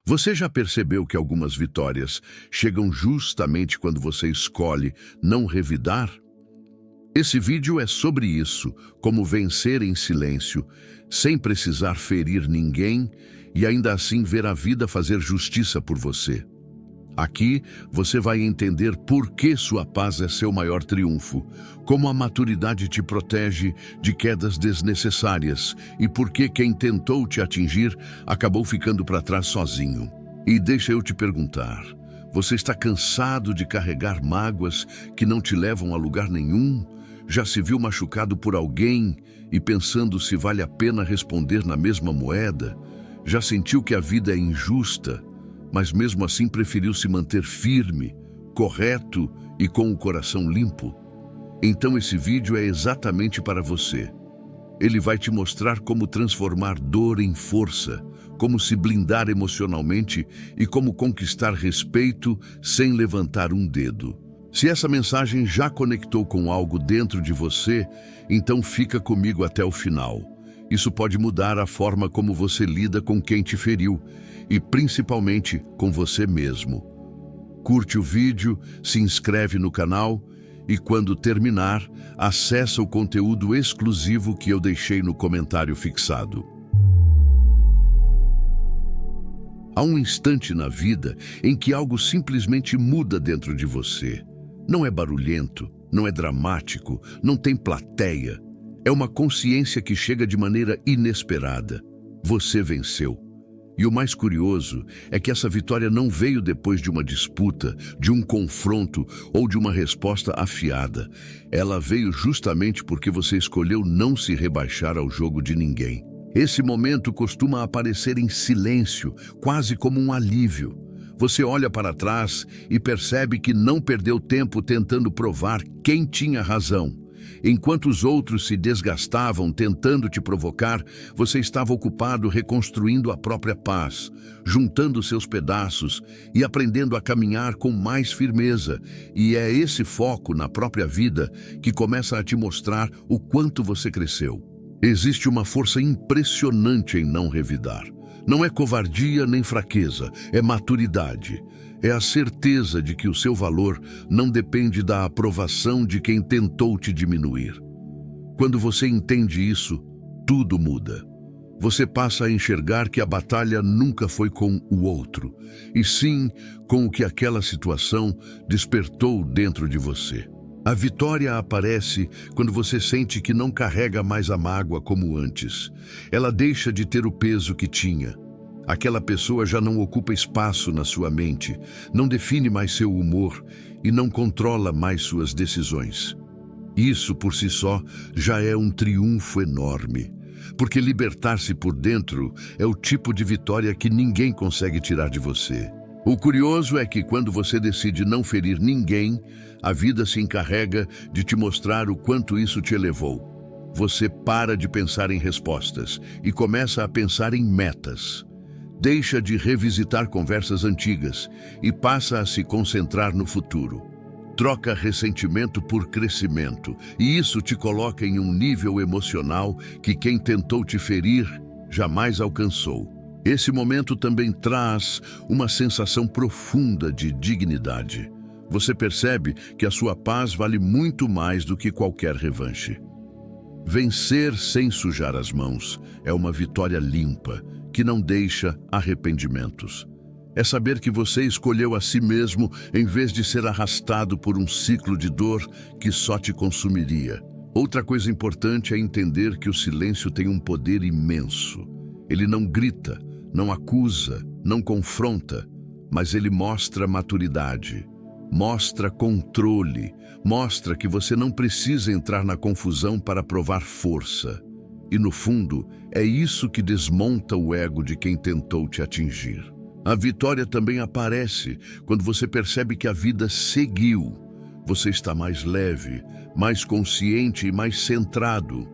Você já percebeu que algumas vitórias chegam justamente quando você escolhe não revidar? Esse vídeo é sobre isso, como vencer em silêncio, sem precisar ferir ninguém e ainda assim ver a vida fazer justiça por você. Aqui você vai entender por que sua paz é seu maior triunfo, como a maturidade te protege de quedas desnecessárias e por que quem tentou te atingir acabou ficando para trás sozinho. E deixa eu te perguntar, você está cansado de carregar mágoas que não te levam a lugar nenhum? Já se viu machucado por alguém e pensando se vale a pena responder na mesma moeda? Já sentiu que a vida é injusta, mas mesmo assim preferiu se manter firme, correto e com o coração limpo? Então esse vídeo é exatamente para você. Ele vai te mostrar como transformar dor em força, como se blindar emocionalmente e como conquistar respeito sem levantar um dedo. Se essa mensagem já conectou com algo dentro de você, então fica comigo até o final. Isso pode mudar a forma como você lida com quem te feriu e principalmente com você mesmo. Curte o vídeo, se inscreve no canal e quando terminar, acessa o conteúdo exclusivo que eu deixei no comentário fixado. Há um instante na vida em que algo simplesmente muda dentro de você. Não é barulhento, não é dramático, não tem plateia. É uma consciência que chega de maneira inesperada. Você venceu. E o mais curioso é que essa vitória não veio depois de uma disputa, de um confronto ou de uma resposta afiada. Ela veio justamente porque você escolheu não se rebaixar ao jogo de ninguém. Esse momento costuma aparecer em silêncio, quase como um alívio. Você olha para trás e percebe que não perdeu tempo tentando provar quem tinha razão. Enquanto os outros se desgastavam tentando te provocar, você estava ocupado reconstruindo a própria paz, juntando seus pedaços e aprendendo a caminhar com mais firmeza. E é esse foco na própria vida que começa a te mostrar o quanto você cresceu. Existe uma força impressionante em não revidar. Não é covardia nem fraqueza, é maturidade. É a certeza de que o seu valor não depende da aprovação de quem tentou te diminuir. Quando você entende isso, tudo muda. Você passa a enxergar que a batalha nunca foi com o outro, e sim com o que aquela situação despertou dentro de você. A vitória aparece quando você sente que não carrega mais a mágoa como antes. Ela deixa de ter o peso que tinha. Aquela pessoa já não ocupa espaço na sua mente, não define mais seu humor e não controla mais suas decisões. Isso, por si só, já é um triunfo enorme, porque libertar-se por dentro é o tipo de vitória que ninguém consegue tirar de você. O curioso é que quando você decide não ferir ninguém, a vida se encarrega de te mostrar o quanto isso te elevou. Você para de pensar em respostas e começa a pensar em metas. Deixa de revisitar conversas antigas e passa a se concentrar no futuro. Troca ressentimento por crescimento, e isso te coloca em um nível emocional que quem tentou te ferir jamais alcançou. Esse momento também traz uma sensação profunda de dignidade. Você percebe que a sua paz vale muito mais do que qualquer revanche. Vencer sem sujar as mãos é uma vitória limpa, que não deixa arrependimentos. É saber que você escolheu a si mesmo em vez de ser arrastado por um ciclo de dor que só te consumiria. Outra coisa importante é entender que o silêncio tem um poder imenso. Ele não grita, não acusa, não confronta, mas ele mostra maturidade, mostra controle, mostra que você não precisa entrar na confusão para provar força. E no fundo, é isso que desmonta o ego de quem tentou te atingir. A vitória também aparece quando você percebe que a vida seguiu. Você está mais leve, mais consciente e mais centrado.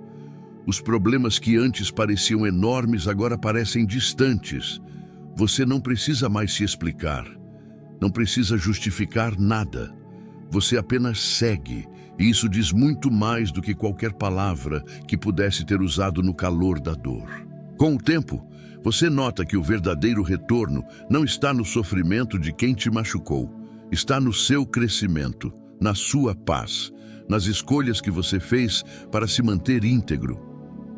Os problemas que antes pareciam enormes agora parecem distantes. Você não precisa mais se explicar, não precisa justificar nada. Você apenas segue, e isso diz muito mais do que qualquer palavra que pudesse ter usado no calor da dor. Com o tempo, você nota que o verdadeiro retorno não está no sofrimento de quem te machucou, está no seu crescimento, na sua paz, nas escolhas que você fez para se manter íntegro.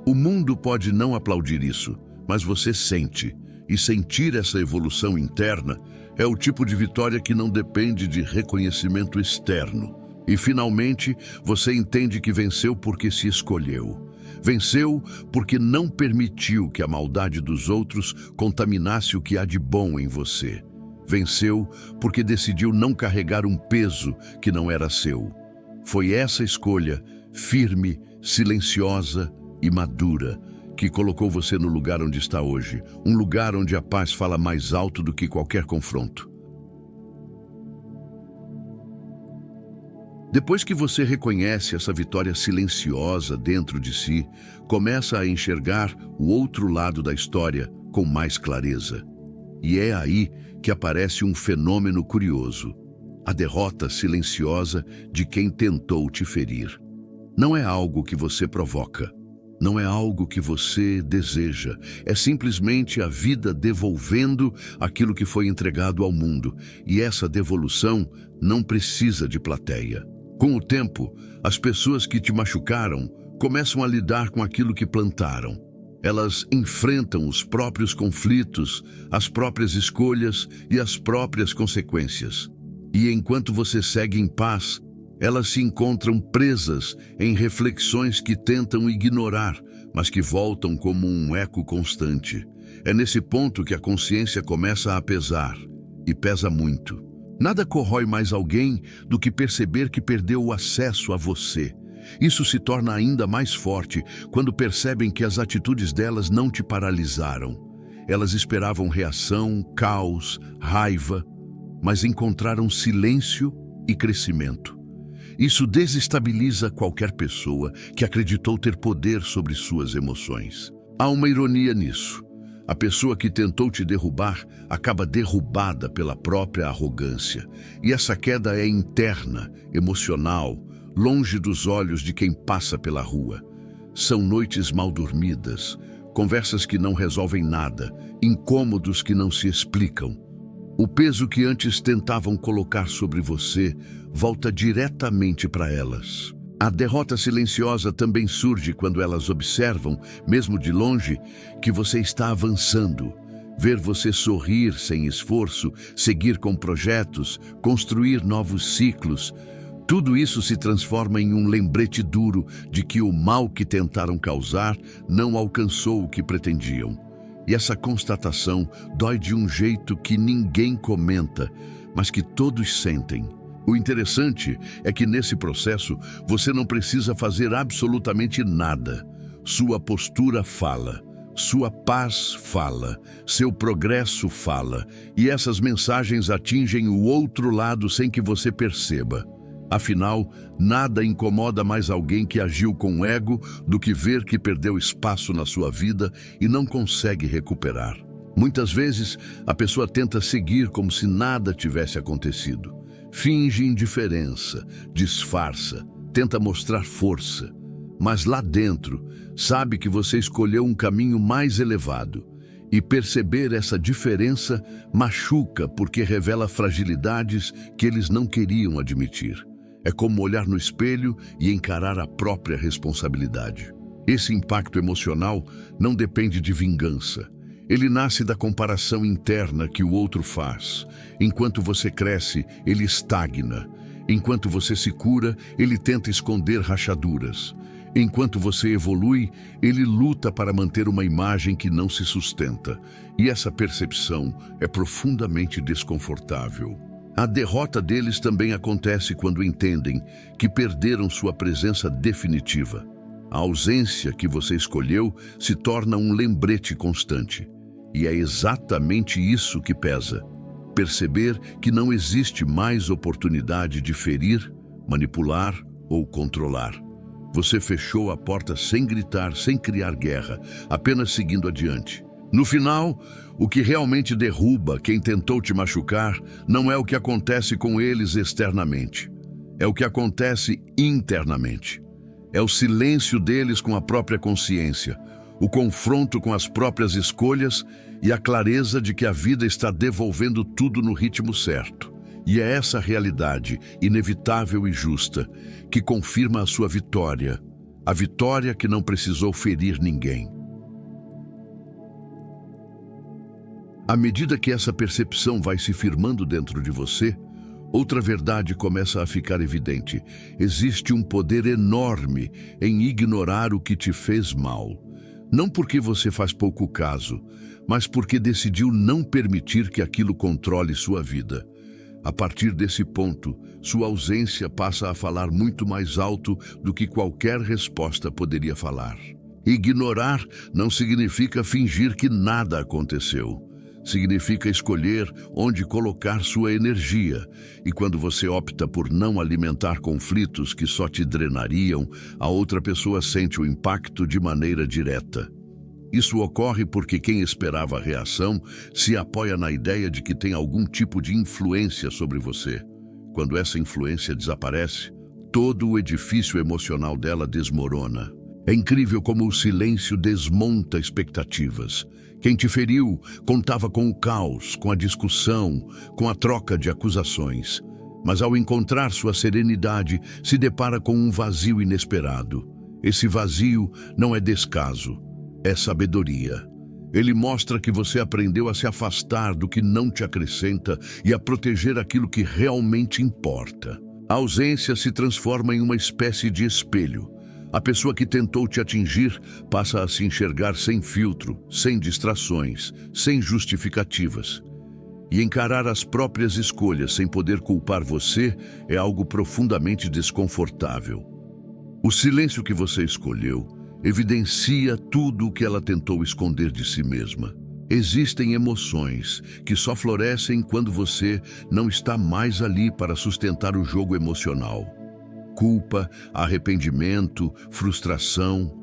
O mundo pode não aplaudir isso, mas você sente, e sentir essa evolução interna é o tipo de vitória que não depende de reconhecimento externo. E finalmente, você entende que venceu porque se escolheu. Venceu porque não permitiu que a maldade dos outros contaminasse o que há de bom em você. Venceu porque decidiu não carregar um peso que não era seu. Foi essa escolha, firme, silenciosa e madura, que colocou você no lugar onde está hoje, um lugar onde a paz fala mais alto do que qualquer confronto. Depois que você reconhece essa vitória silenciosa dentro de si, começa a enxergar o outro lado da história com mais clareza. E é aí que aparece um fenômeno curioso: a derrota silenciosa de quem tentou te ferir. Não é algo que você provoca. Não é algo que você deseja, é simplesmente a vida devolvendo aquilo que foi entregado ao mundo. E essa devolução não precisa de plateia. Com o tempo, as pessoas que te machucaram começam a lidar com aquilo que plantaram. Elas enfrentam os próprios conflitos, as próprias escolhas e as próprias consequências. E enquanto você segue em paz, elas se encontram presas em reflexões que tentam ignorar, mas que voltam como um eco constante. É nesse ponto que a consciência começa a pesar, e pesa muito. Nada corrói mais alguém do que perceber que perdeu o acesso a você. Isso se torna ainda mais forte quando percebem que as atitudes delas não te paralisaram. Elas esperavam reação, caos, raiva, mas encontraram silêncio e crescimento. Isso desestabiliza qualquer pessoa que acreditou ter poder sobre suas emoções. Há uma ironia nisso. A pessoa que tentou te derrubar acaba derrubada pela própria arrogância. E essa queda é interna, emocional, longe dos olhos de quem passa pela rua. São noites mal dormidas, conversas que não resolvem nada, incômodos que não se explicam. O peso que antes tentavam colocar sobre você volta diretamente para elas. A derrota silenciosa também surge quando elas observam, mesmo de longe, que você está avançando. Ver você sorrir sem esforço, seguir com projetos, construir novos ciclos. Tudo isso se transforma em um lembrete duro de que o mal que tentaram causar não alcançou o que pretendiam. E essa constatação dói de um jeito que ninguém comenta, mas que todos sentem. O interessante é que nesse processo você não precisa fazer absolutamente nada. Sua postura fala, sua paz fala, seu progresso fala, e essas mensagens atingem o outro lado sem que você perceba. Afinal, nada incomoda mais alguém que agiu com ego do que ver que perdeu espaço na sua vida e não consegue recuperar. Muitas vezes, a pessoa tenta seguir como se nada tivesse acontecido. Finge indiferença, disfarça, tenta mostrar força. Mas lá dentro, sabe que você escolheu um caminho mais elevado. E perceber essa diferença machuca porque revela fragilidades que eles não queriam admitir. É como olhar no espelho e encarar a própria responsabilidade. Esse impacto emocional não depende de vingança. Ele nasce da comparação interna que o outro faz. Enquanto você cresce, ele estagna. Enquanto você se cura, ele tenta esconder rachaduras. Enquanto você evolui, ele luta para manter uma imagem que não se sustenta. E essa percepção é profundamente desconfortável. A derrota deles também acontece quando entendem que perderam sua presença definitiva. A ausência que você escolheu se torna um lembrete constante. E é exatamente isso que pesa. Perceber que não existe mais oportunidade de ferir, manipular ou controlar. Você fechou a porta sem gritar, sem criar guerra, apenas seguindo adiante. No final, o que realmente derruba quem tentou te machucar não é o que acontece com eles externamente. É o que acontece internamente. É o silêncio deles com a própria consciência. o confronto com as próprias escolhas e a clareza de que a vida está devolvendo tudo no ritmo certo. E é essa realidade, inevitável e justa, que confirma a sua vitória, a vitória que não precisou ferir ninguém. À medida que essa percepção vai se firmando dentro de você, outra verdade começa a ficar evidente. Existe um poder enorme em ignorar o que te fez mal. Não porque você faz pouco caso, mas porque decidiu não permitir que aquilo controle sua vida. A partir desse ponto, sua ausência passa a falar muito mais alto do que qualquer resposta poderia falar. Ignorar não significa fingir que nada aconteceu. Significa escolher onde colocar sua energia. E quando você opta por não alimentar conflitos que só te drenariam, a outra pessoa sente o impacto de maneira direta. Isso ocorre porque quem esperava a reação se apoia na ideia de que tem algum tipo de influência sobre você. Quando essa influência desaparece, todo o edifício emocional dela desmorona. É incrível como o silêncio desmonta expectativas. Quem te feriu contava com o caos, com a discussão, com a troca de acusações. Mas ao encontrar sua serenidade, se depara com um vazio inesperado. Esse vazio não é descaso, é sabedoria. Ele mostra que você aprendeu a se afastar do que não te acrescenta e a proteger aquilo que realmente importa. A ausência se transforma em uma espécie de espelho. A pessoa que tentou te atingir passa a se enxergar sem filtro, sem distrações, sem justificativas. E encarar as próprias escolhas sem poder culpar você é algo profundamente desconfortável. O silêncio que você escolheu evidencia tudo o que ela tentou esconder de si mesma. Existem emoções que só florescem quando você não está mais ali para sustentar o jogo emocional. Culpa, arrependimento, frustração.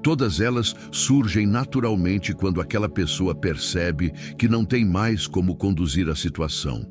Todas elas surgem naturalmente quando aquela pessoa percebe que não tem mais como conduzir a situação.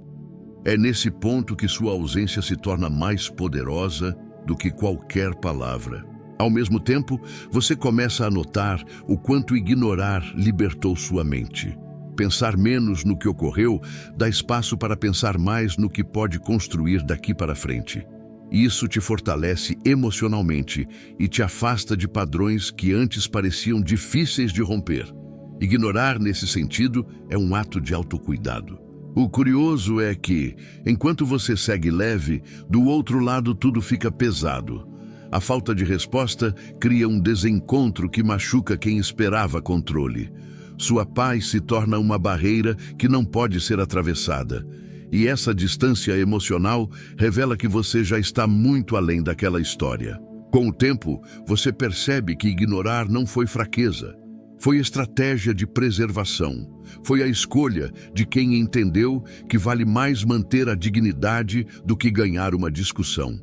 É nesse ponto que sua ausência se torna mais poderosa do que qualquer palavra. Ao mesmo tempo, você começa a notar o quanto ignorar libertou sua mente. Pensar menos no que ocorreu dá espaço para pensar mais no que pode construir daqui para frente. Isso te fortalece emocionalmente e te afasta de padrões que antes pareciam difíceis de romper. Ignorar, nesse sentido, é um ato de autocuidado. O curioso é que, enquanto você segue leve, do outro lado tudo fica pesado. A falta de resposta cria um desencontro que machuca quem esperava controle. Sua paz se torna uma barreira que não pode ser atravessada. E essa distância emocional revela que você já está muito além daquela história. Com o tempo, você percebe que ignorar não foi fraqueza. Foi estratégia de preservação. Foi a escolha de quem entendeu que vale mais manter a dignidade do que ganhar uma discussão.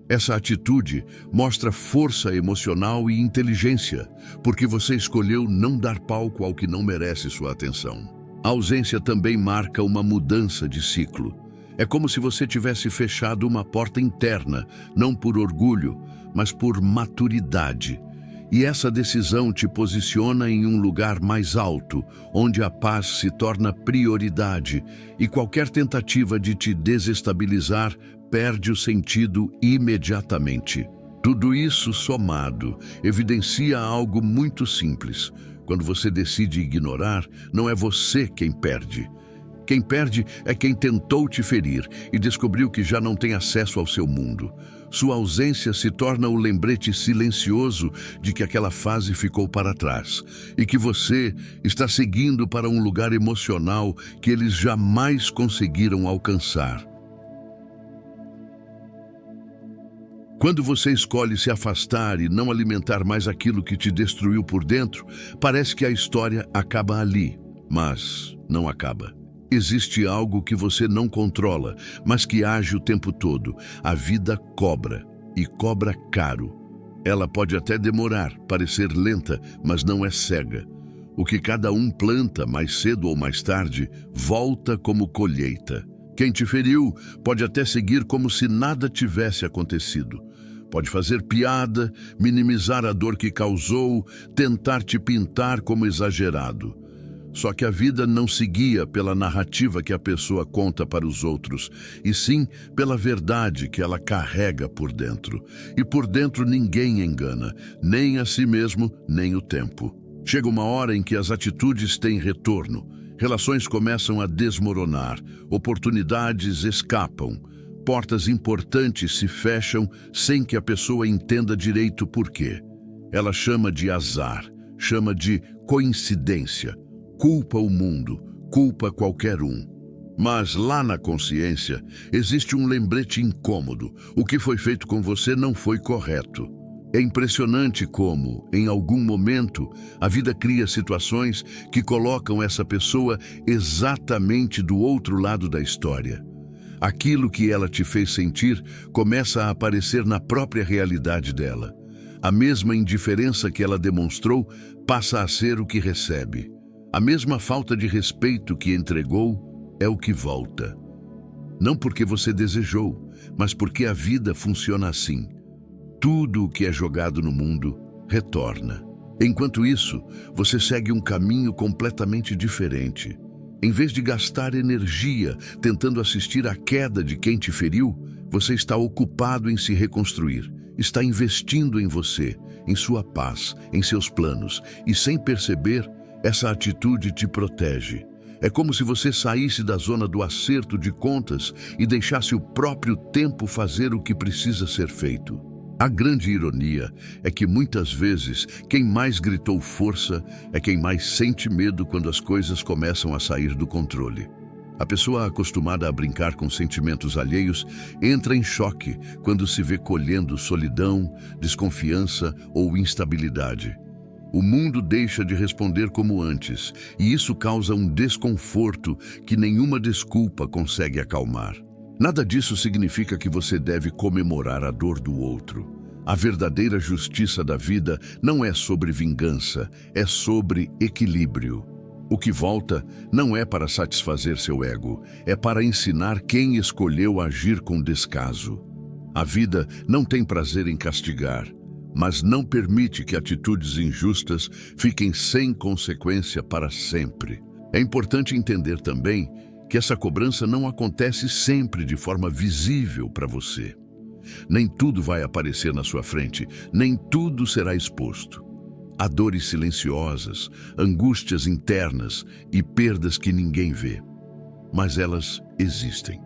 Essa atitude mostra força emocional e inteligência, porque você escolheu não dar palco ao que não merece sua atenção. A ausência também marca uma mudança de ciclo. É como se você tivesse fechado uma porta interna, não por orgulho, mas por maturidade. E essa decisão te posiciona em um lugar mais alto, onde a paz se torna prioridade e qualquer tentativa de te desestabilizar perde o sentido imediatamente. Tudo isso somado evidencia algo muito simples. Quando você decide ignorar, não é você quem perde. Quem perde é quem tentou te ferir e descobriu que já não tem acesso ao seu mundo. Sua ausência se torna o lembrete silencioso de que aquela fase ficou para trás e que você está seguindo para um lugar emocional que eles jamais conseguiram alcançar. Quando você escolhe se afastar e não alimentar mais aquilo que te destruiu por dentro, parece que a história acaba ali, mas não acaba. Existe algo que você não controla, mas que age o tempo todo. A vida cobra, e cobra caro. Ela pode até demorar, parecer lenta, mas não é cega. O que cada um planta, mais cedo ou mais tarde, volta como colheita. Quem te feriu pode até seguir como se nada tivesse acontecido. Pode fazer piada, minimizar a dor que causou, tentar te pintar como exagerado. Só que a vida não se guia pela narrativa que a pessoa conta para os outros, e sim pela verdade que ela carrega por dentro. E por dentro ninguém engana, nem a si mesmo, nem o tempo. Chega uma hora em que as atitudes têm retorno, relações começam a desmoronar, oportunidades escapam, portas importantes se fecham sem que a pessoa entenda direito por quê. Ela chama de azar, chama de coincidência, culpa o mundo, culpa qualquer um. Mas lá na consciência existe um lembrete incômodo. O que foi feito com você não foi correto. É impressionante como, em algum momento, a vida cria situações que colocam essa pessoa exatamente do outro lado da história. Aquilo que ela te fez sentir começa a aparecer na própria realidade dela. A mesma indiferença que ela demonstrou passa a ser o que recebe. A mesma falta de respeito que entregou é o que volta. Não porque você desejou, mas porque a vida funciona assim. Tudo o que é jogado no mundo retorna. Enquanto isso, você segue um caminho completamente diferente. Em vez de gastar energia tentando assistir à queda de quem te feriu, você está ocupado em se reconstruir. Está investindo em você, em sua paz, em seus planos. E sem perceber, essa atitude te protege. É como se você saísse da zona do acerto de contas e deixasse o próprio tempo fazer o que precisa ser feito. A grande ironia é que muitas vezes quem mais gritou força é quem mais sente medo quando as coisas começam a sair do controle. A pessoa acostumada a brincar com sentimentos alheios entra em choque quando se vê colhendo solidão, desconfiança ou instabilidade. O mundo deixa de responder como antes, e isso causa um desconforto que nenhuma desculpa consegue acalmar. Nada disso significa que você deve comemorar a dor do outro. A verdadeira justiça da vida não é sobre vingança, é sobre equilíbrio. O que volta não é para satisfazer seu ego, é para ensinar quem escolheu agir com descaso. A vida não tem prazer em castigar, mas não permite que atitudes injustas fiquem sem consequência para sempre. É importante entender também que essa cobrança não acontece sempre de forma visível para você. Nem tudo vai aparecer na sua frente, nem tudo será exposto. Há dores silenciosas, angústias internas e perdas que ninguém vê. Mas elas existem.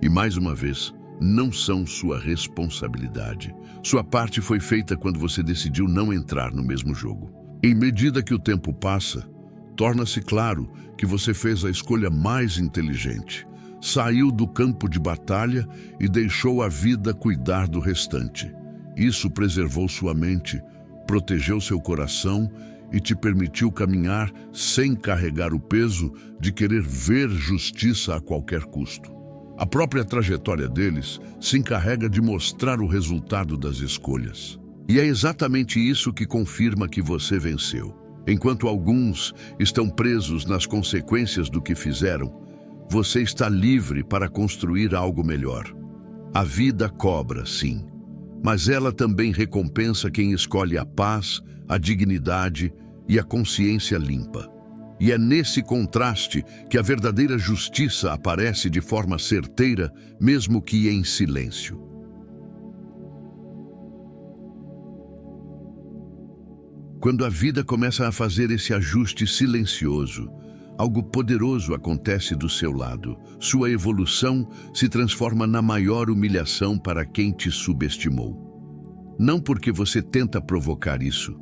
E mais uma vez, não são sua responsabilidade. Sua parte foi feita quando você decidiu não entrar no mesmo jogo. Em medida que o tempo passa, torna-se claro que você fez a escolha mais inteligente. Saiu do campo de batalha e deixou a vida cuidar do restante. Isso preservou sua mente, protegeu seu coração e te permitiu caminhar sem carregar o peso de querer ver justiça a qualquer custo. A própria trajetória deles se encarrega de mostrar o resultado das escolhas. E é exatamente isso que confirma que você venceu. Enquanto alguns estão presos nas consequências do que fizeram, você está livre para construir algo melhor. A vida cobra, sim, mas ela também recompensa quem escolhe a paz, a dignidade e a consciência limpa. E é nesse contraste que a verdadeira justiça aparece de forma certeira, mesmo que em silêncio. Quando a vida começa a fazer esse ajuste silencioso, algo poderoso acontece do seu lado. Sua evolução se transforma na maior humilhação para quem te subestimou. Não porque você tenta provocar isso,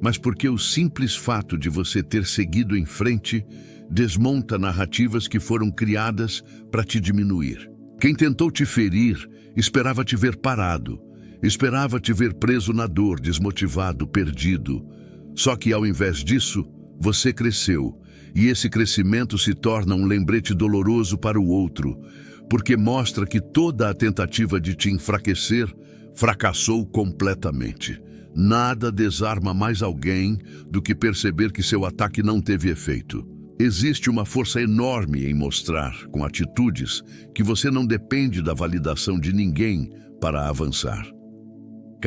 mas porque o simples fato de você ter seguido em frente desmonta narrativas que foram criadas para te diminuir. Quem tentou te ferir esperava te ver parado, esperava te ver preso na dor, desmotivado, perdido. Só que ao invés disso, você cresceu, e esse crescimento se torna um lembrete doloroso para o outro, porque mostra que toda a tentativa de te enfraquecer fracassou completamente. Nada desarma mais alguém do que perceber que seu ataque não teve efeito. Existe uma força enorme em mostrar, com atitudes, que você não depende da validação de ninguém para avançar.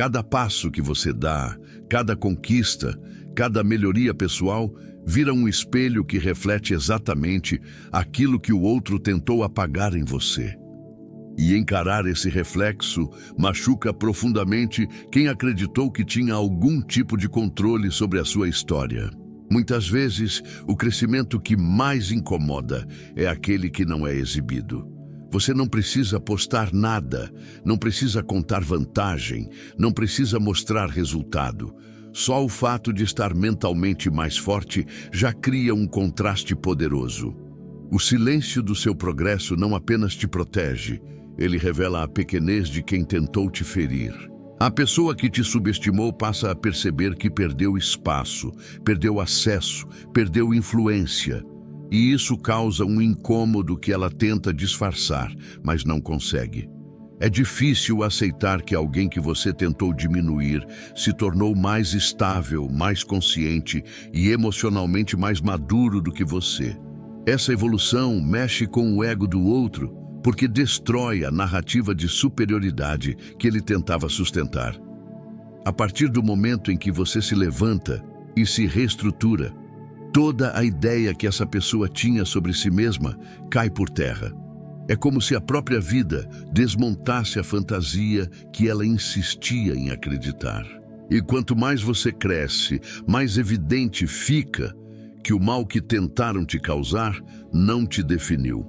Cada passo que você dá, cada conquista, cada melhoria pessoal, vira um espelho que reflete exatamente aquilo que o outro tentou apagar em você. E encarar esse reflexo machuca profundamente quem acreditou que tinha algum tipo de controle sobre a sua história. Muitas vezes, o crescimento que mais incomoda é aquele que não é exibido. Você não precisa postar nada, não precisa contar vantagem, não precisa mostrar resultado. Só o fato de estar mentalmente mais forte já cria um contraste poderoso. O silêncio do seu progresso não apenas te protege, ele revela a pequenez de quem tentou te ferir. A pessoa que te subestimou passa a perceber que perdeu espaço, perdeu acesso, perdeu influência. E isso causa um incômodo que ela tenta disfarçar, mas não consegue. É difícil aceitar que alguém que você tentou diminuir se tornou mais estável, mais consciente e emocionalmente mais maduro do que você. Essa evolução mexe com o ego do outro, porque destrói a narrativa de superioridade que ele tentava sustentar. A partir do momento em que você se levanta e se reestrutura, toda a ideia que essa pessoa tinha sobre si mesma cai por terra. É como se a própria vida desmontasse a fantasia que ela insistia em acreditar. E quanto mais você cresce, mais evidente fica que o mal que tentaram te causar não te definiu.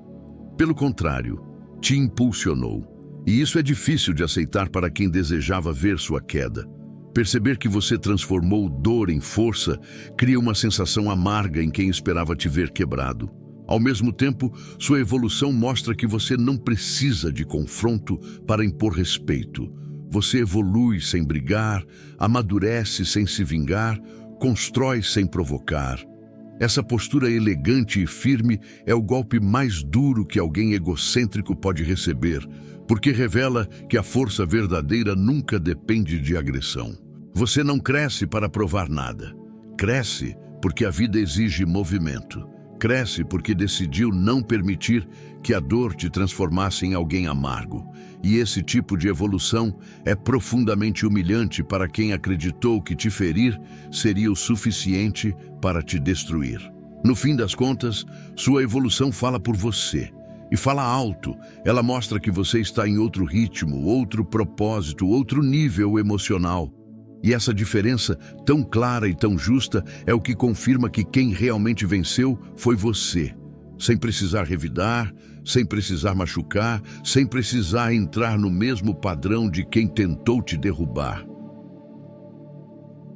Pelo contrário, te impulsionou. E isso é difícil de aceitar para quem desejava ver sua queda. Perceber que você transformou dor em força cria uma sensação amarga em quem esperava te ver quebrado. Ao mesmo tempo, sua evolução mostra que você não precisa de confronto para impor respeito. Você evolui sem brigar, amadurece sem se vingar, constrói sem provocar. Essa postura elegante e firme é o golpe mais duro que alguém egocêntrico pode receber, porque revela que a força verdadeira nunca depende de agressão. Você não cresce para provar nada. Cresce porque a vida exige movimento. Cresce porque decidiu não permitir que a dor te transformasse em alguém amargo. E esse tipo de evolução é profundamente humilhante para quem acreditou que te ferir seria o suficiente para te destruir. No fim das contas, sua evolução fala por você. E fala alto. Ela mostra que você está em outro ritmo, outro propósito, outro nível emocional. E essa diferença tão clara e tão justa é o que confirma que quem realmente venceu foi você. Sem precisar revidar, sem precisar machucar, sem precisar entrar no mesmo padrão de quem tentou te derrubar.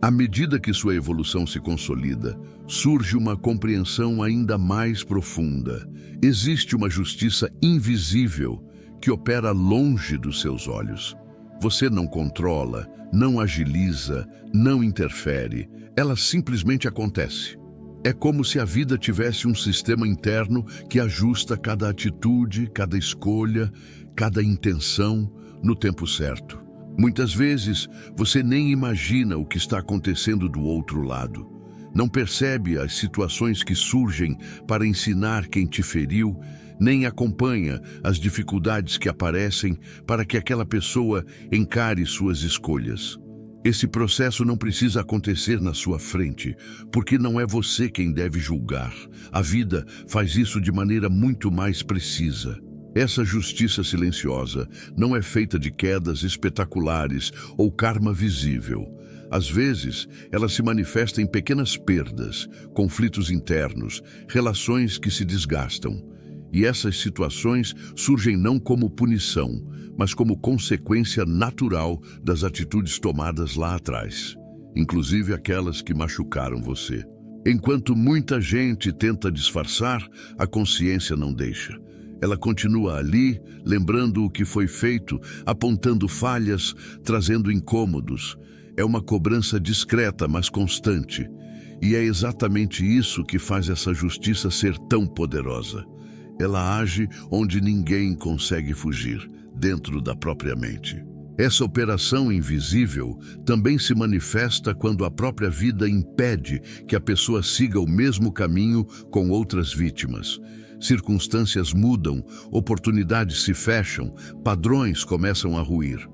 À medida que sua evolução se consolida, surge uma compreensão ainda mais profunda. Existe uma justiça invisível que opera longe dos seus olhos. Você não controla, não agiliza, não interfere. Ela simplesmente acontece. É como se a vida tivesse um sistema interno que ajusta cada atitude, cada escolha, cada intenção no tempo certo. Muitas vezes, você nem imagina o que está acontecendo do outro lado. Não percebe as situações que surgem para ensinar quem te feriu, nem acompanha as dificuldades que aparecem para que aquela pessoa encare suas escolhas. Esse processo não precisa acontecer na sua frente, porque não é você quem deve julgar. A vida faz isso de maneira muito mais precisa. Essa justiça silenciosa não é feita de quedas espetaculares ou karma visível. Às vezes, ela se manifesta em pequenas perdas, conflitos internos, relações que se desgastam. E essas situações surgem não como punição, mas como consequência natural das atitudes tomadas lá atrás, inclusive aquelas que machucaram você. Enquanto muita gente tenta disfarçar, a consciência não deixa. Ela continua ali, lembrando o que foi feito, apontando falhas, trazendo incômodos. É uma cobrança discreta, mas constante. E é exatamente isso que faz essa justiça ser tão poderosa. Ela age onde ninguém consegue fugir, dentro da própria mente. Essa operação invisível também se manifesta quando a própria vida impede que a pessoa siga o mesmo caminho com outras vítimas. Circunstâncias mudam, oportunidades se fecham, padrões começam a ruir.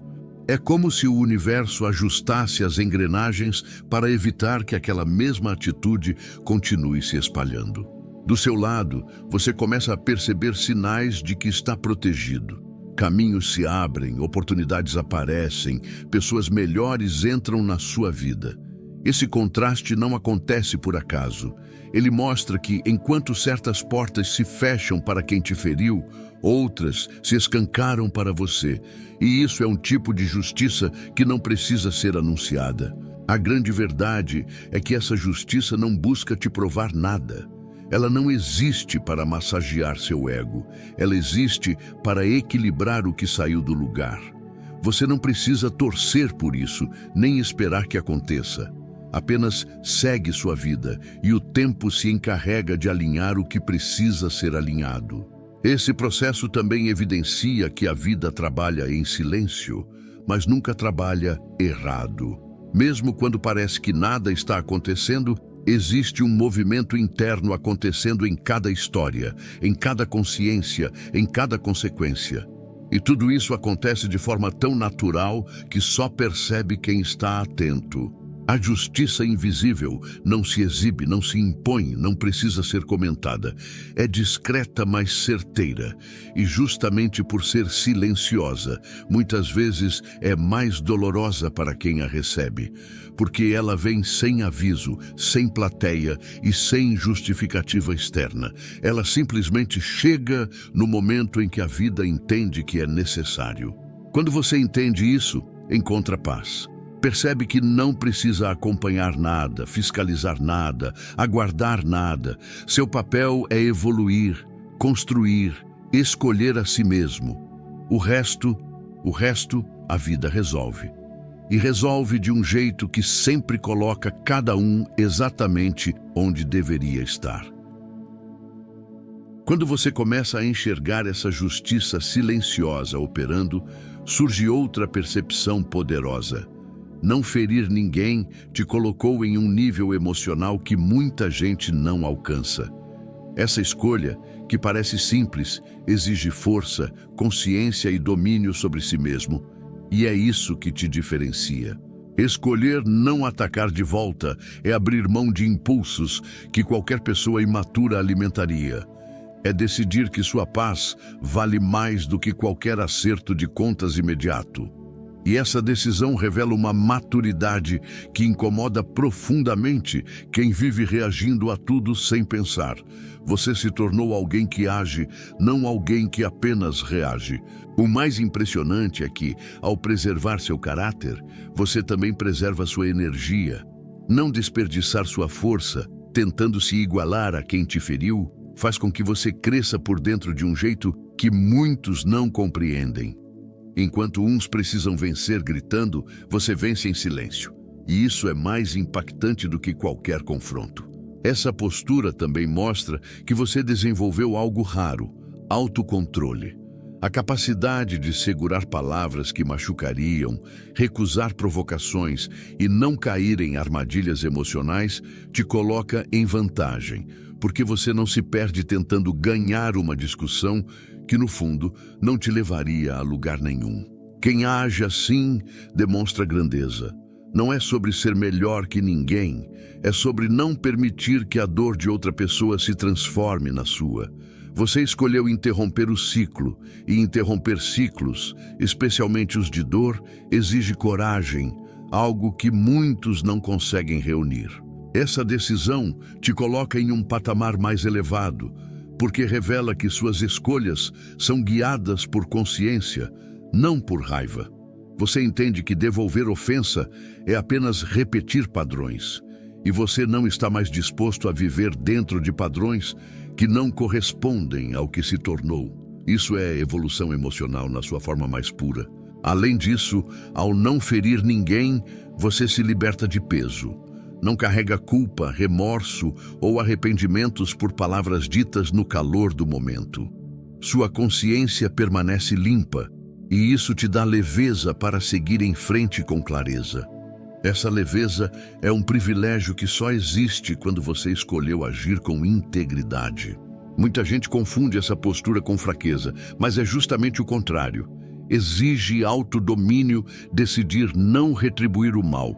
É como se o universo ajustasse as engrenagens para evitar que aquela mesma atitude continue se espalhando. Do seu lado, você começa a perceber sinais de que está protegido. Caminhos se abrem, oportunidades aparecem, pessoas melhores entram na sua vida. Esse contraste não acontece por acaso. Ele mostra que, enquanto certas portas se fecham para quem te feriu, outras se escancaram para você. E isso é um tipo de justiça que não precisa ser anunciada. A grande verdade é que essa justiça não busca te provar nada. Ela não existe para massagear seu ego. Ela existe para equilibrar o que saiu do lugar. Você não precisa torcer por isso, nem esperar que aconteça. Apenas segue sua vida e o tempo se encarrega de alinhar o que precisa ser alinhado. Esse processo também evidencia que a vida trabalha em silêncio, mas nunca trabalha errado. Mesmo quando parece que nada está acontecendo, existe um movimento interno acontecendo em cada história, em cada consciência, em cada consequência. E tudo isso acontece de forma tão natural que só percebe quem está atento. A justiça invisível não se exibe, não se impõe, não precisa ser comentada. É discreta, mas certeira. E justamente por ser silenciosa, muitas vezes é mais dolorosa para quem a recebe. Porque ela vem sem aviso, sem plateia e sem justificativa externa. Ela simplesmente chega no momento em que a vida entende que é necessário. Quando você entende isso, encontra paz. Percebe que não precisa acompanhar nada, fiscalizar nada, aguardar nada. Seu papel é evoluir, construir, escolher a si mesmo. O resto, a vida resolve. E resolve de um jeito que sempre coloca cada um exatamente onde deveria estar. Quando você começa a enxergar essa justiça silenciosa operando, surge outra percepção poderosa. Não ferir ninguém te colocou em um nível emocional que muita gente não alcança. Essa escolha, que parece simples, exige força, consciência e domínio sobre si mesmo. E é isso que te diferencia. Escolher não atacar de volta é abrir mão de impulsos que qualquer pessoa imatura alimentaria. É decidir que sua paz vale mais do que qualquer acerto de contas imediato. E essa decisão revela uma maturidade que incomoda profundamente quem vive reagindo a tudo sem pensar. Você se tornou alguém que age, não alguém que apenas reage. O mais impressionante é que, ao preservar seu caráter, você também preserva sua energia. Não desperdiçar sua força, tentando se igualar a quem te feriu, faz com que você cresça por dentro de um jeito que muitos não compreendem. Enquanto uns precisam vencer gritando, você vence em silêncio. E isso é mais impactante do que qualquer confronto. Essa postura também mostra que você desenvolveu algo raro: autocontrole. A capacidade de segurar palavras que machucariam, recusar provocações e não cair em armadilhas emocionais te coloca em vantagem, porque você não se perde tentando ganhar uma discussão que, no fundo, não te levaria a lugar nenhum. Quem age assim demonstra grandeza. Não é sobre ser melhor que ninguém, é sobre não permitir que a dor de outra pessoa se transforme na sua. Você escolheu interromper o ciclo, e interromper ciclos, especialmente os de dor, exige coragem, algo que muitos não conseguem reunir. Essa decisão te coloca em um patamar mais elevado, porque revela que suas escolhas são guiadas por consciência, não por raiva. Você entende que devolver ofensa é apenas repetir padrões, e você não está mais disposto a viver dentro de padrões que não correspondem ao que se tornou. Isso é evolução emocional na sua forma mais pura. Além disso, ao não ferir ninguém, você se liberta de peso. Não carrega culpa, remorso ou arrependimentos por palavras ditas no calor do momento. Sua consciência permanece limpa, e isso te dá leveza para seguir em frente com clareza. Essa leveza é um privilégio que só existe quando você escolheu agir com integridade. Muita gente confunde essa postura com fraqueza, mas é justamente o contrário. exige autodomínio, decidir não retribuir o mal.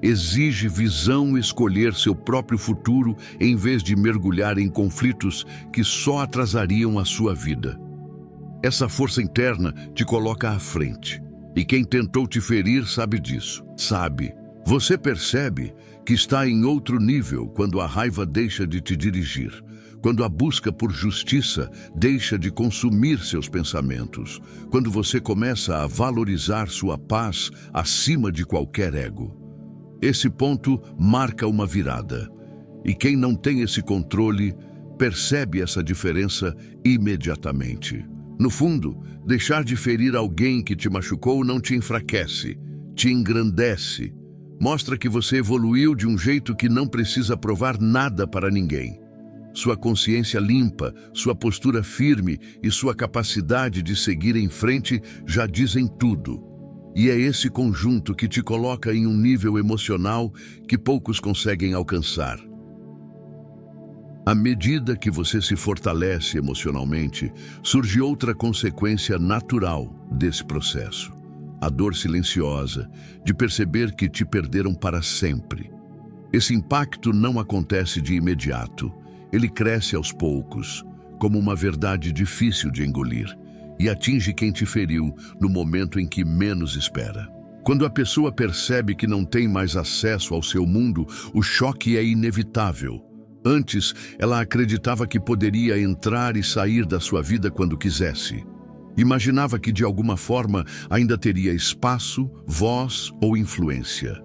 Exige visão, escolher seu próprio futuro em vez de mergulhar em conflitos que só atrasariam a sua vida. Essa força interna te coloca à frente. E quem tentou te ferir sabe disso. Sabe. Você percebe que está em outro nível quando a raiva deixa de te dirigir. Quando a busca por justiça deixa de consumir seus pensamentos. Quando você começa a valorizar sua paz acima de qualquer ego. Esse ponto marca uma virada. E quem não tem esse controle percebe essa diferença imediatamente. No fundo, deixar de ferir alguém que te machucou não te enfraquece, te engrandece. Mostra que você evoluiu de um jeito que não precisa provar nada para ninguém. Sua consciência limpa, sua postura firme e sua capacidade de seguir em frente já dizem tudo. E é esse conjunto que te coloca em um nível emocional que poucos conseguem alcançar. À medida que você se fortalece emocionalmente, surge outra consequência natural desse processo. A dor silenciosa de perceber que te perderam para sempre. Esse impacto não acontece de imediato. Ele cresce aos poucos, como uma verdade difícil de engolir, e atinge quem te feriu no momento em que menos espera. Quando a pessoa percebe que não tem mais acesso ao seu mundo, o choque é inevitável. Antes, ela acreditava que poderia entrar e sair da sua vida quando quisesse. Imaginava que de alguma forma ainda teria espaço, voz ou influência.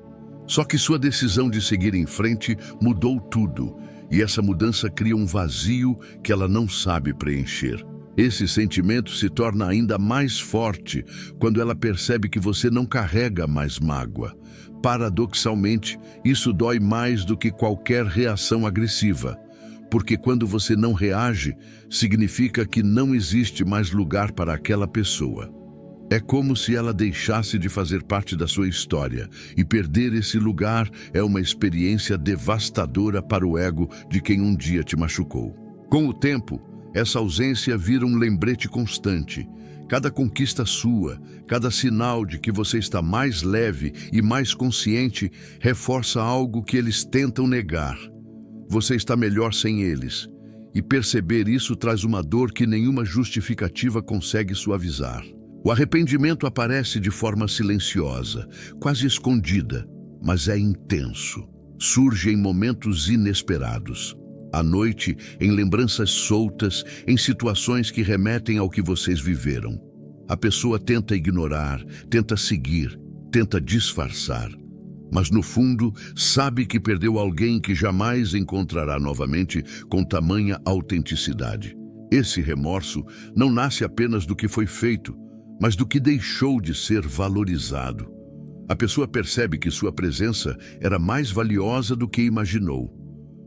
Só que sua decisão de seguir em frente mudou tudo, e essa mudança cria um vazio que ela não sabe preencher. Esse sentimento se torna ainda mais forte quando ela percebe que você não carrega mais mágoa. Paradoxalmente, isso dói mais do que qualquer reação agressiva, porque quando você não reage, significa que não existe mais lugar para aquela pessoa. É como se ela deixasse de fazer parte da sua história, e perder esse lugar é uma experiência devastadora para o ego de quem um dia te machucou. Com o tempo, essa ausência vira um lembrete constante. Cada conquista sua, cada sinal de que você está mais leve e mais consciente, reforça algo que eles tentam negar. Você está melhor sem eles. E perceber isso traz uma dor que nenhuma justificativa consegue suavizar. O arrependimento aparece de forma silenciosa, quase escondida, mas é intenso. Surge em momentos inesperados. À noite, em lembranças soltas, em situações que remetem ao que vocês viveram. A pessoa tenta ignorar, tenta seguir, tenta disfarçar. Mas no fundo, sabe que perdeu alguém que jamais encontrará novamente com tamanha autenticidade. Esse remorso não nasce apenas do que foi feito, mas do que deixou de ser valorizado. A pessoa percebe que sua presença era mais valiosa do que imaginou.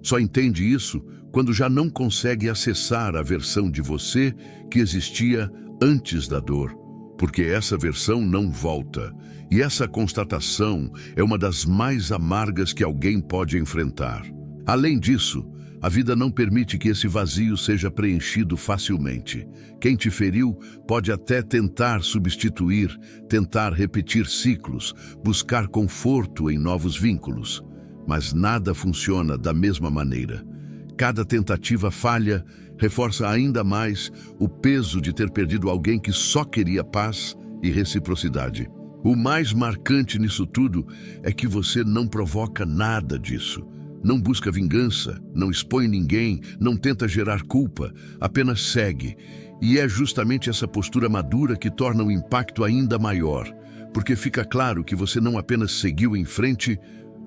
Só entende isso quando já não consegue acessar a versão de você que existia antes da dor, porque essa versão não volta. E essa constatação é uma das mais amargas que alguém pode enfrentar. Além disso, a vida não permite que esse vazio seja preenchido facilmente. Quem te feriu pode até tentar substituir, tentar repetir ciclos, buscar conforto em novos vínculos. Mas nada funciona da mesma maneira. Cada tentativa falha, reforça ainda mais o peso de ter perdido alguém que só queria paz e reciprocidade. O mais marcante nisso tudo é que você não provoca nada disso. Não busca vingança, não expõe ninguém, não tenta gerar culpa, apenas segue. E é justamente essa postura madura que torna o impacto ainda maior, porque fica claro que você não apenas seguiu em frente,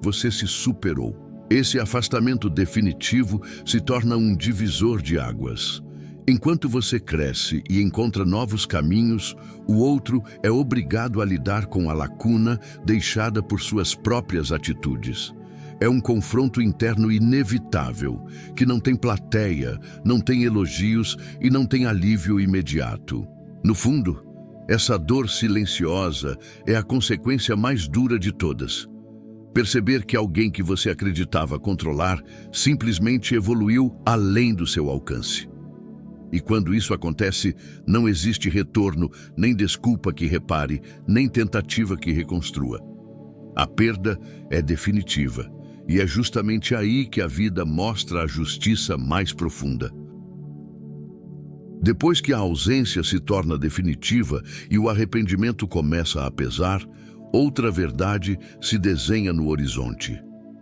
você se superou. Esse afastamento definitivo se torna um divisor de águas. Enquanto você cresce e encontra novos caminhos, o outro é obrigado a lidar com a lacuna deixada por suas próprias atitudes. É um confronto interno inevitável, que não tem plateia, não tem elogios e não tem alívio imediato. No fundo, essa dor silenciosa é a consequência mais dura de todas. Perceber que alguém que você acreditava controlar simplesmente evoluiu além do seu alcance. E quando isso acontece, não existe retorno, nem desculpa que repare, nem tentativa que reconstrua. A perda é definitiva, e é justamente aí que a vida mostra a justiça mais profunda. Depois que a ausência se torna definitiva e o arrependimento começa a pesar, outra verdade se desenha no horizonte.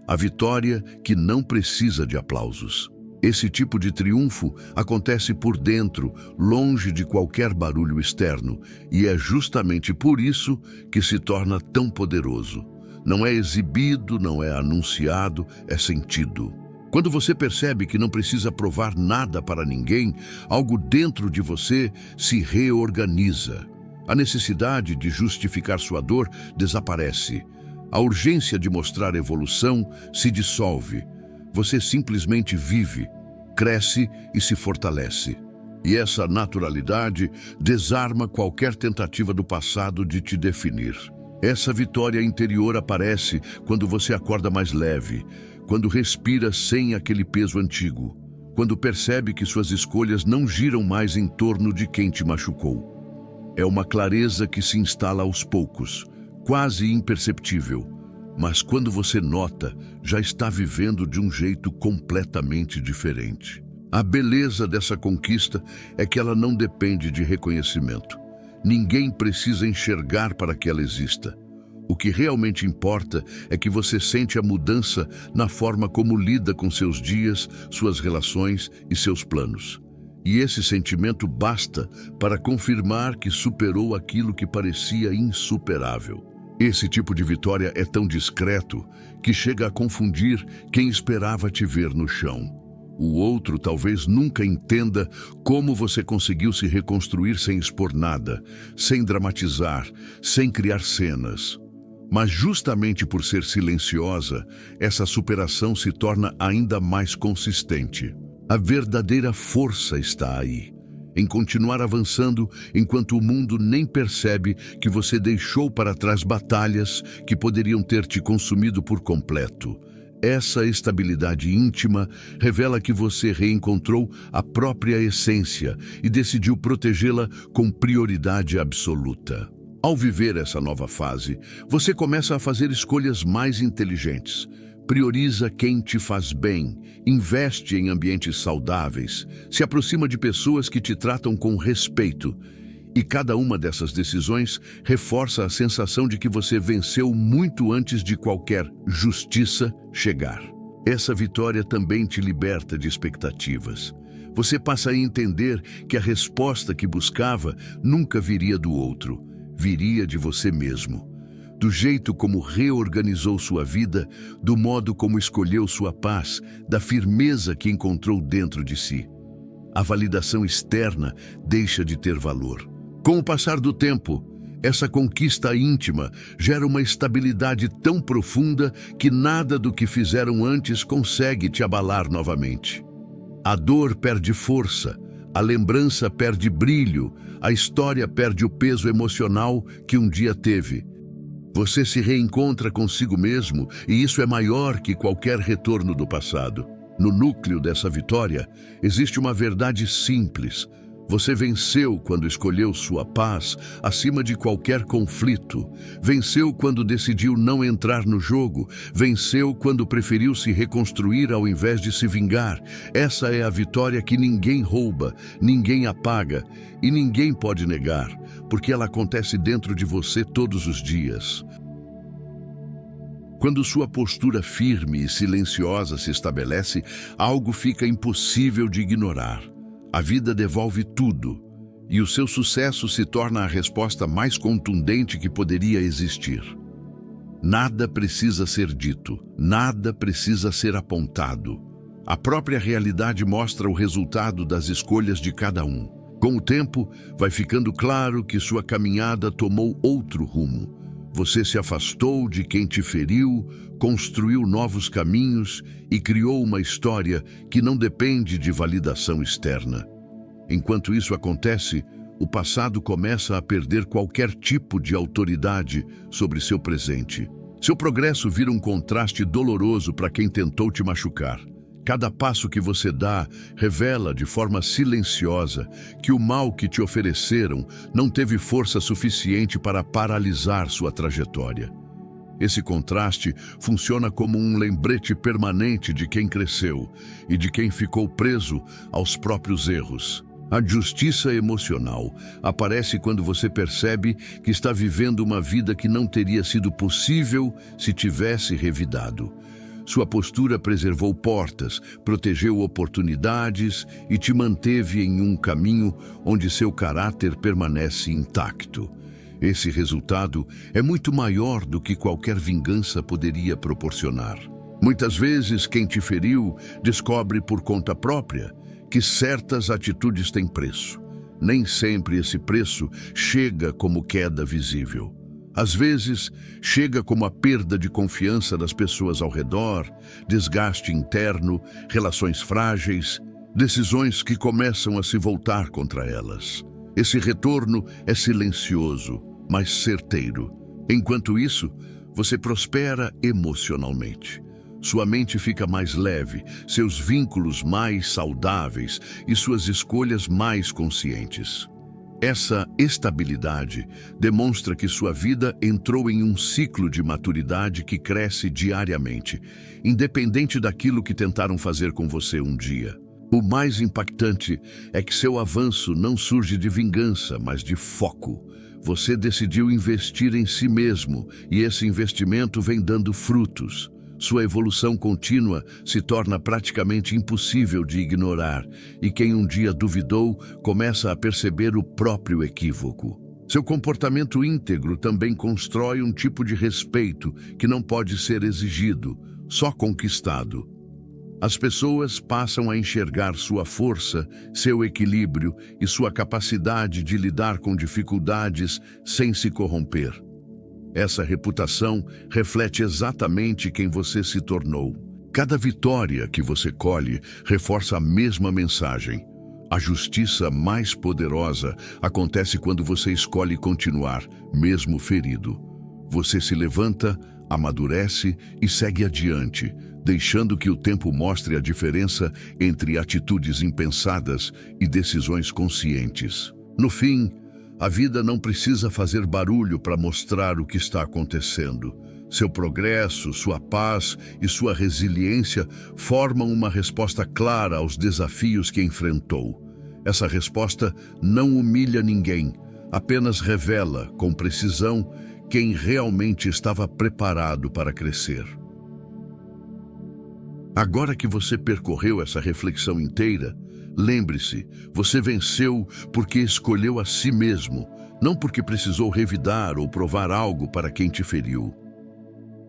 A vitória que não precisa de aplausos. Esse tipo de triunfo acontece por dentro, longe de qualquer barulho externo, e é justamente por isso que se torna tão poderoso. Não é exibido, não é anunciado, é sentido. Quando você percebe que não precisa provar nada para ninguém, algo dentro de você se reorganiza. A necessidade de justificar sua dor desaparece. A urgência de mostrar evolução se dissolve. Você simplesmente vive, cresce e se fortalece. E essa naturalidade desarma qualquer tentativa do passado de te definir. Essa vitória interior aparece quando você acorda mais leve, quando respira sem aquele peso antigo, quando percebe que suas escolhas não giram mais em torno de quem te machucou. É uma clareza que se instala aos poucos, quase imperceptível, mas quando você nota, já está vivendo de um jeito completamente diferente. A beleza dessa conquista é que ela não depende de reconhecimento. Ninguém precisa enxergar para que ela exista. O que realmente importa é que você sente a mudança na forma como lida com seus dias, suas relações e seus planos. E esse sentimento basta para confirmar que superou aquilo que parecia insuperável. Esse tipo de vitória é tão discreto que chega a confundir quem esperava te ver no chão. O outro talvez nunca entenda como você conseguiu se reconstruir sem expor nada, sem dramatizar, sem criar cenas. Mas justamente por ser silenciosa, essa superação se torna ainda mais consistente. A verdadeira força está aí, em continuar avançando enquanto o mundo nem percebe que você deixou para trás batalhas que poderiam ter te consumido por completo. Essa estabilidade íntima revela que você reencontrou a própria essência e decidiu protegê-la com prioridade absoluta. Ao viver essa nova fase, você começa a fazer escolhas mais inteligentes. Prioriza quem te faz bem, investe em ambientes saudáveis, se aproxima de pessoas que te tratam com respeito. E cada uma dessas decisões reforça a sensação de que você venceu muito antes de qualquer justiça chegar. Essa vitória também te liberta de expectativas. Você passa a entender que a resposta que buscava nunca viria do outro, viria de você mesmo. Do jeito como reorganizou sua vida, do modo como escolheu sua paz, da firmeza que encontrou dentro de si. A validação externa deixa de ter valor. Com o passar do tempo, essa conquista íntima gera uma estabilidade tão profunda que nada do que fizeram antes consegue te abalar novamente. A dor perde força, a lembrança perde brilho, a história perde o peso emocional que um dia teve. Você se reencontra consigo mesmo e isso é maior que qualquer retorno do passado. No núcleo dessa vitória existe uma verdade simples. Você venceu quando escolheu sua paz acima de qualquer conflito. Venceu quando decidiu não entrar no jogo. Venceu quando preferiu se reconstruir ao invés de se vingar. Essa é a vitória que ninguém rouba, ninguém apaga e ninguém pode negar, porque ela acontece dentro de você todos os dias. Quando sua postura firme e silenciosa se estabelece, algo fica impossível de ignorar. A vida devolve tudo, e o seu sucesso se torna a resposta mais contundente que poderia existir. Nada precisa ser dito, nada precisa ser apontado. A própria realidade mostra o resultado das escolhas de cada um. Com o tempo, vai ficando claro que sua caminhada tomou outro rumo. Você se afastou de quem te feriu, construiu novos caminhos e criou uma história que não depende de validação externa. Enquanto isso acontece, o passado começa a perder qualquer tipo de autoridade sobre seu presente. Seu progresso vira um contraste doloroso para quem tentou te machucar. Cada passo que você dá revela de forma silenciosa que o mal que te ofereceram não teve força suficiente para paralisar sua trajetória. Esse contraste funciona como um lembrete permanente de quem cresceu e de quem ficou preso aos próprios erros. A justiça emocional aparece quando você percebe que está vivendo uma vida que não teria sido possível se tivesse revidado. Sua postura preservou portas, protegeu oportunidades e te manteve em um caminho onde seu caráter permanece intacto. Esse resultado é muito maior do que qualquer vingança poderia proporcionar. Muitas vezes, quem te feriu descobre por conta própria que certas atitudes têm preço. Nem sempre esse preço chega como queda visível. Às vezes, chega como a perda de confiança das pessoas ao redor, desgaste interno, relações frágeis, decisões que começam a se voltar contra elas. Esse retorno é silencioso, mas certeiro. Enquanto isso, você prospera emocionalmente. Sua mente fica mais leve, seus vínculos mais saudáveis e suas escolhas mais conscientes. Essa estabilidade demonstra que sua vida entrou em um ciclo de maturidade que cresce diariamente, independente daquilo que tentaram fazer com você um dia. O mais impactante é que seu avanço não surge de vingança, mas de foco. Você decidiu investir em si mesmo e esse investimento vem dando frutos. Sua evolução contínua se torna praticamente impossível de ignorar e quem um dia duvidou começa a perceber o próprio equívoco. Seu comportamento íntegro também constrói um tipo de respeito que não pode ser exigido, só conquistado. As pessoas passam a enxergar sua força, seu equilíbrio e sua capacidade de lidar com dificuldades sem se corromper. Essa reputação reflete exatamente quem você se tornou. Cada vitória que você colhe reforça a mesma mensagem. A justiça mais poderosa acontece quando você escolhe continuar, mesmo ferido. Você se levanta, amadurece e segue adiante, deixando que o tempo mostre a diferença entre atitudes impensadas e decisões conscientes. No fim, a vida não precisa fazer barulho para mostrar o que está acontecendo. Seu progresso, sua paz e sua resiliência formam uma resposta clara aos desafios que enfrentou. Essa resposta não humilha ninguém, apenas revela, com precisão, quem realmente estava preparado para crescer. Agora que você percorreu essa reflexão inteira, lembre-se, você venceu porque escolheu a si mesmo, não porque precisou revidar ou provar algo para quem te feriu.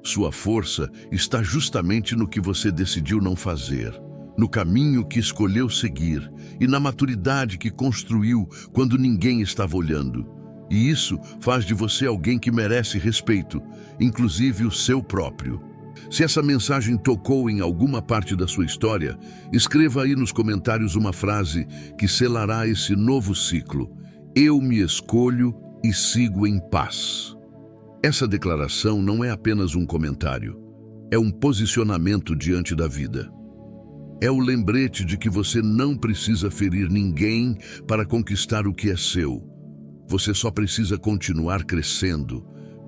Sua força está justamente no que você decidiu não fazer, no caminho que escolheu seguir e na maturidade que construiu quando ninguém estava olhando. E isso faz de você alguém que merece respeito, inclusive o seu próprio. Se essa mensagem tocou em alguma parte da sua história, escreva aí nos comentários uma frase que selará esse novo ciclo. Eu me escolho e sigo em paz. Essa declaração não é apenas um comentário, é um posicionamento diante da vida. É o lembrete de que você não precisa ferir ninguém para conquistar o que é seu. Você só precisa continuar crescendo,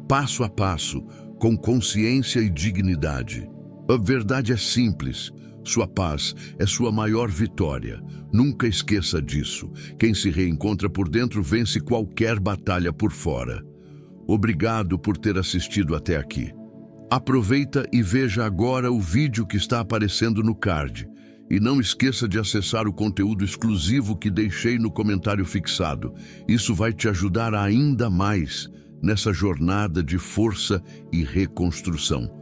passo a passo, com consciência e dignidade. A verdade é simples. Sua paz é sua maior vitória. Nunca esqueça disso. Quem se reencontra por dentro vence qualquer batalha por fora. Obrigado por ter assistido até aqui. Aproveita e veja agora o vídeo que está aparecendo no card. E não esqueça de acessar o conteúdo exclusivo que deixei no comentário fixado. Isso vai te ajudar ainda mais nessa jornada de força e reconstrução.